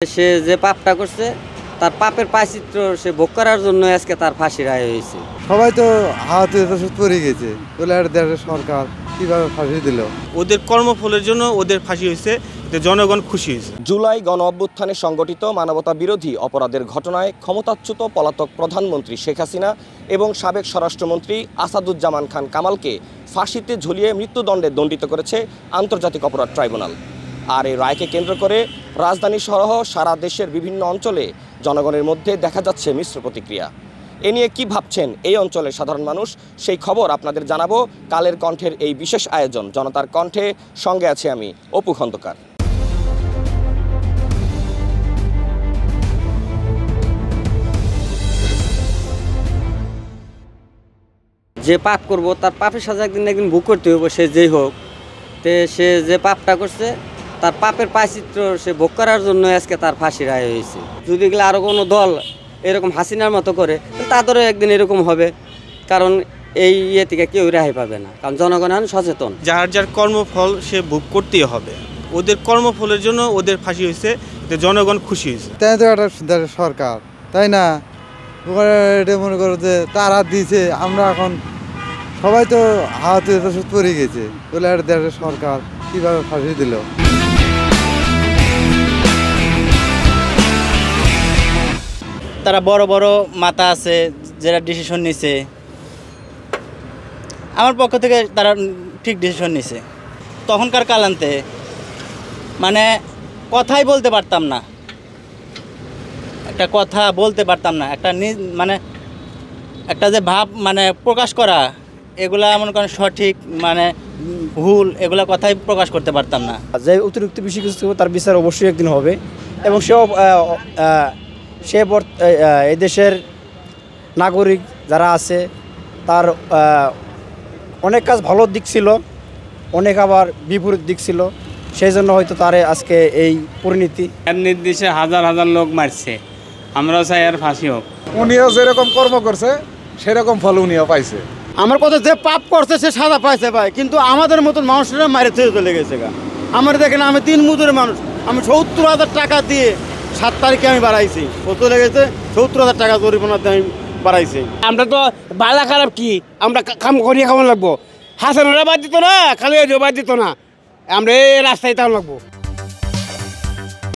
সে যে পাপটা করছে তার পাপের প্রায়শ্চিত্ত সে ভোগ করার জন্য আজকে তার ফাঁসি রায় হয়েছে। সবাই তো হাতে পড়ে গেছে, দেশের সরকার কিভাবে ফাঁসি দিল। ওদের কর্মফলের জন্য ওদের ফাঁসি হয়েছে, জনগণ খুশি হয়েছে। জুলাই গণ অভ্যুত্থানে সংগঠিত মানবতা বিরোধী অপরাধের ঘটনায় ক্ষমতাচ্যুত পলাতক প্রধানমন্ত্রী শেখ হাসিনা এবং সাবেক স্বরাষ্ট্রমন্ত্রী আসাদুজ্জামান খান কামালকে ফাঁসিতে ঝুলিয়ে মৃত্যুদণ্ডে দণ্ডিত করেছে আন্তর্জাতিক অপরাধ ট্রাইব্যুনাল। আর এই রায়কে কেন্দ্র করে রাজধানী সহ সারা দেশের বিভিন্ন অঞ্চলে জনগণের মধ্যে দেখা যাচ্ছে মিশ্র প্রতিক্রিয়া। এ নিয়ে কী ভাবছেন এই অঞ্চলের সাধারণ মানুষ, সেই খবর আপনাদের জানাবো কালের কণ্ঠের এই বিশেষ আয়োজন জনতার কণ্ঠে। সঙ্গে আছি আমি অপু খন্দকার। যে পাপ করব তার পাপের সাজা একদিন না একদিন ভোগ করতে হবে, সে যেই হোক। তে সে যে পাপটা করছে তার পাপের প্রায়শ্চিত্ত সে ভোগ করার জন্য আজকে তার ফাঁসি রায় হয়েছে। যদি গেলে আরও কোনো দল এরকম হাসিনার মতো করে তাদেরও একদিন এরকম হবে, কারণ এই ইয়ে থেকে কেউ রেহাই পাবে না, কারণ জনগণ এখন সচেতন। যার যার কর্মফল সে ভোগ করতেই হবে। ওদের কর্মফলের জন্য ওদের ফাঁসি হয়েছে, জনগণ খুশি হয়েছে। তাই তো একটা দেশের সরকার, তাই না? এটা মনে করো যে তারা দিয়েছে, আমরা এখন সবাই তো হাতে পড়ে গেছে, দেশের সরকার কিভাবে ফাঁসি দিল। তারা বড় বড় মাথা আছে যারা ডিসিশন নিছে, আমার পক্ষ থেকে তারা ঠিক ডিসিশন নিছে। তখনকার কালান্তে মানে কথাই বলতে পারতাম না, একটা কথা বলতে পারতাম না, একটা মানে একটা যে ভাব মানে প্রকাশ করা, এগুলা মনে করেন সঠিক মানে ভুল, এগুলা কথাই প্রকাশ করতে পারতাম না। যে অতিরিক্ত বেশি কিছু তার বিচার অবশ্যই একদিন হবে, এবং সে এই দেশের নাগরিক যারা আছে তার অনেক কাজ ভালো দিক ছিল, অনেক আবার বিপরীত দিক ছিল, সেই জন্য হয়তো তার আজকে এই পরিণতি। নির্দেশে হাজার হাজার লোক মারছে, আমরাও চাই আর ফাঁসি হোক। উনিও যেরকম কর্ম করছে সেরকম ফল উনিও পাইছে। আমার কথা যে পাপ করছে সে সাজা পাইছে ভাই, কিন্তু আমাদের মতন মানুষরা মারে থেকে চলে গেছে গা। আমার দেখেন আমি 3 মজুরের মানুষ, আমি 70,000 টাকা দিয়ে 7 তারিখে আমি বাড়াইছি, ও চলে গেছে 70,000 টাকা জরিমানাতে আমি বাড়াইছি। আমরা তো বালা খারাপ কি আমরা কাম করিয়ে খাওয়ান লাগবো, হাসানোরা বাদ দিত না, খালি বাদ দিত না, আমরা এই রাস্তায় তাও লাগবো।